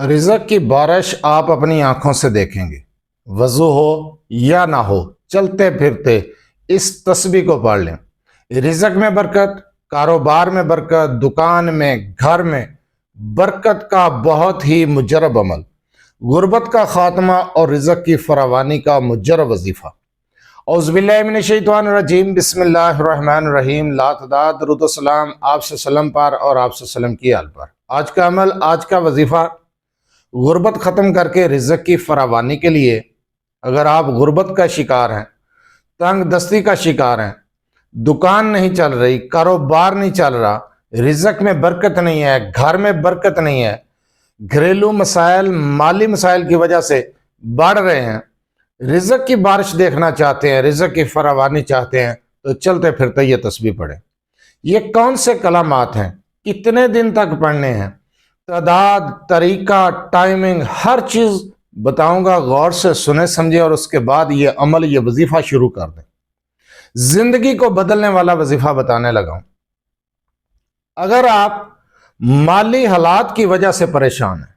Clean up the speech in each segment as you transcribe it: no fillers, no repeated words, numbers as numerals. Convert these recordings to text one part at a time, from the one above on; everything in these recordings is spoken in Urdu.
رزق کی بارش آپ اپنی آنکھوں سے دیکھیں گے، وضو ہو یا نہ ہو، چلتے پھرتے اس تسبیح کو پڑھ لیں۔ رزق میں برکت، کاروبار میں برکت، دکان میں، گھر میں برکت کا بہت ہی مجرب عمل، غربت کا خاتمہ اور رزق کی فراوانی کا مجرب وظیفہ۔ اعوذ باللہ من الشیطان الرجیم، بسم اللہ الرحمن الرحیم۔ لا تعداد درود و سلام آپ سے سلم پر اور آپ سے سلم کی آل پر۔ آج کا عمل، آج کا وظیفہ، غربت ختم کر کے رزق کی فراوانی کے لیے۔ اگر آپ غربت کا شکار ہیں، تنگ دستی کا شکار ہیں، دکان نہیں چل رہی، کاروبار نہیں چل رہا، رزق میں برکت نہیں ہے، گھر میں برکت نہیں ہے، گھریلو مسائل، مالی مسائل کی وجہ سے بڑھ رہے ہیں، رزق کی بارش دیکھنا چاہتے ہیں، رزق کی فراوانی چاہتے ہیں، تو چلتے پھرتے یہ تسبیح پڑھیں۔ یہ کون سے کلمات ہیں؟ کتنے دن تک پڑھنے ہیں؟ تعداد، طریقہ، ٹائمنگ، ہر چیز بتاؤں گا، غور سے سنیں سمجھیں، اور اس کے بعد یہ عمل، یہ وظیفہ شروع کر دیں۔ زندگی کو بدلنے والا وظیفہ بتانے لگا ہوں۔ اگر آپ مالی حالات کی وجہ سے پریشان ہیں،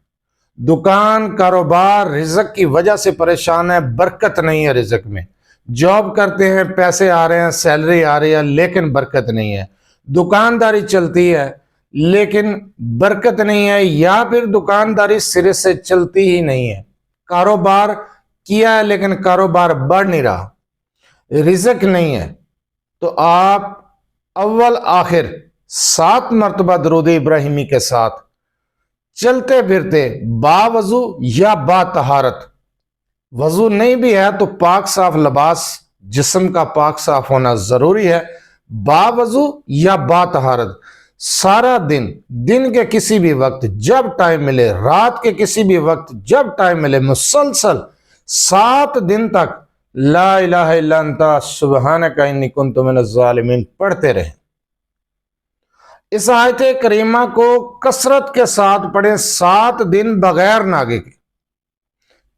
دکان، کاروبار، رزق کی وجہ سے پریشان ہیں، برکت نہیں ہے رزق میں، جاب کرتے ہیں، پیسے آ رہے ہیں، سیلری آ رہی ہے، لیکن برکت نہیں ہے، دکانداری چلتی ہے لیکن برکت نہیں ہے، یا پھر دکانداری سرے سے چلتی ہی نہیں ہے، کاروبار کیا ہے لیکن کاروبار بڑھ نہیں رہا، رزق نہیں ہے، تو آپ اول آخر 7 مرتبہ درود ابراہیمی کے ساتھ چلتے پھرتے با وضو یا با طہارت، وضو نہیں بھی ہے تو پاک صاف لباس، جسم کا پاک صاف ہونا ضروری ہے، با وضو یا با طہارت سارا دن کے کسی بھی وقت جب ٹائم ملے، رات کے کسی بھی وقت جب ٹائم ملے، مسلسل 7 دن تک لا الہ الا انت سبحانک انی کنت من الظالمین پڑھتے رہیں۔ اس آیت کریمہ کو کثرت کے ساتھ پڑھیں، 7 دن بغیر ناگے کے،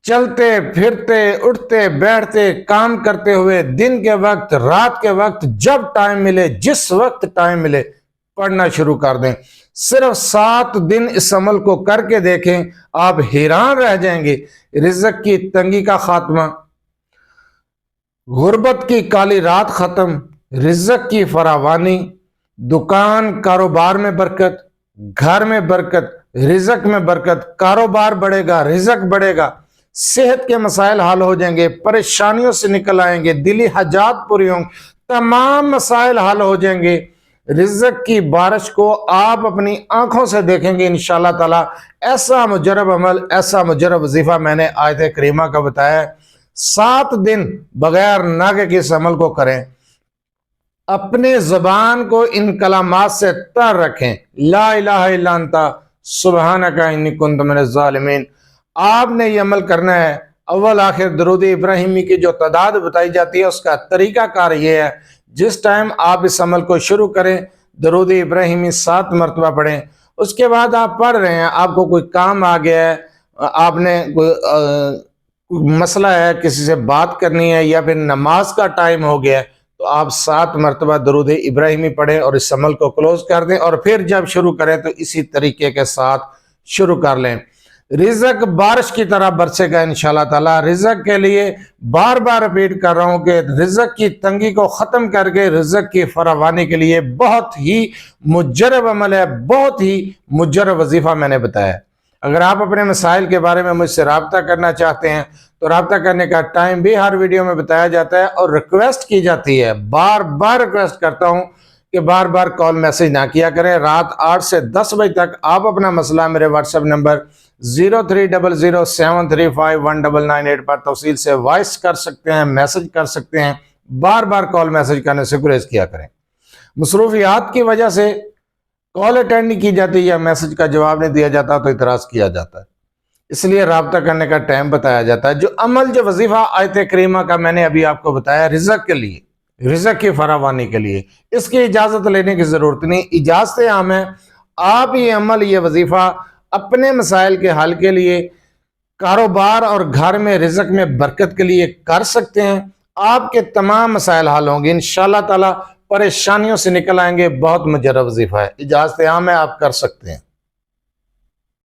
چلتے پھرتے، اٹھتے بیٹھتے، کام کرتے ہوئے، دن کے وقت، رات کے وقت، جب ٹائم ملے، جس وقت ٹائم ملے پڑھنا شروع کر دیں۔ صرف 7 دن اس عمل کو کر کے دیکھیں، آپ حیران رہ جائیں گے۔ رزق کی تنگی کا خاتمہ، غربت کی کالی رات ختم، رزق کی فراوانی، دکان کاروبار میں برکت، گھر میں برکت، رزق میں برکت، کاروبار بڑھے گا، رزق بڑھے گا، صحت کے مسائل حل ہو جائیں گے، پریشانیوں سے نکل آئیں گے، دلی حاجات پوری ہوں گے، تمام مسائل حل ہو جائیں گے۔ رزق کی بارش کو آپ اپنی آنکھوں سے دیکھیں گے انشاءاللہ تعالی۔ ایسا مجرب عمل، ایسا مجرب وظیفہ میں نے آیت کریمہ کا بتایا ہے۔ 7 دن بغیر ناگے کے اس عمل کو کریں، اپنے زبان کو ان کلمات سے تر رکھیں، لا الہ الا انت سبحانک انی کنت من الظالمین۔ آپ نے یہ عمل کرنا ہے۔ اول آخر درود ابراہیمی کی جو تعداد بتائی جاتی ہے، اس کا طریقہ کار یہ ہے، جس ٹائم آپ اس عمل کو شروع کریں، درود ابراہیمی 7 مرتبہ پڑھیں، اس کے بعد آپ پڑھ رہے ہیں، آپ کو کوئی کام آ گیا ہے، آپ نے کوئی مسئلہ ہے، کسی سے بات کرنی ہے، یا پھر نماز کا ٹائم ہو گیا ہے، تو آپ 7 مرتبہ درود ابراہیمی پڑھیں اور اس عمل کو کلوز کر دیں، اور پھر جب شروع کریں تو اسی طریقے کے ساتھ شروع کر لیں۔ رزق بارش کی طرح برسے گا انشاءاللہ تعالی۔ رزق کے لیے بار بار ریپیٹ کر رہا ہوں کہ رزق کی تنگی کو ختم کر کے رزق کی فراوانی کے لیے بہت ہی مجرب عمل ہے، بہت ہی مجرب وظیفہ میں نے بتایا ہے۔ اگر آپ اپنے مسائل کے بارے میں مجھ سے رابطہ کرنا چاہتے ہیں تو رابطہ کرنے کا ٹائم بھی ہر ویڈیو میں بتایا جاتا ہے، اور ریکویسٹ کی جاتی ہے، بار بار ریکویسٹ کرتا ہوں کہ بار بار کال میسج نہ کیا کریں۔ رات 8 سے 10 بجے تک آپ اپنا مسئلہ میرے واٹس ایپ نمبر 030073519998 پر تفصیل سے وائس کر سکتے ہیں، میسج کر سکتے ہیں۔ بار بار کال میسج کرنے سے گریز کیا کریں۔ مصروفیات کی وجہ سے کال اٹینڈ نہیں کی جاتی یا میسج کا جواب نہیں دیا جاتا تو اعتراض کیا جاتا ہے، اس لیے رابطہ کرنے کا ٹائم بتایا جاتا ہے۔ جو عمل، جو وظیفہ آیت کریمہ کا میں نے ابھی آپ کو بتایا، رزق کے لیے، رزق کی فراوانی کے لیے، اس کی اجازت لینے کی ضرورت نہیں، اجازت عام ہے۔ آپ یہ عمل، یہ وظیفہ اپنے مسائل کے حل کے لیے، کاروبار اور گھر میں رزق میں برکت کے لیے کر سکتے ہیں۔ آپ کے تمام مسائل حل ہوں گے انشاءاللہ تعالی، پریشانیوں سے نکل آئیں گے۔ بہت مجرب وظیفہ ہے، اجازت عام ہے، آپ کر سکتے ہیں۔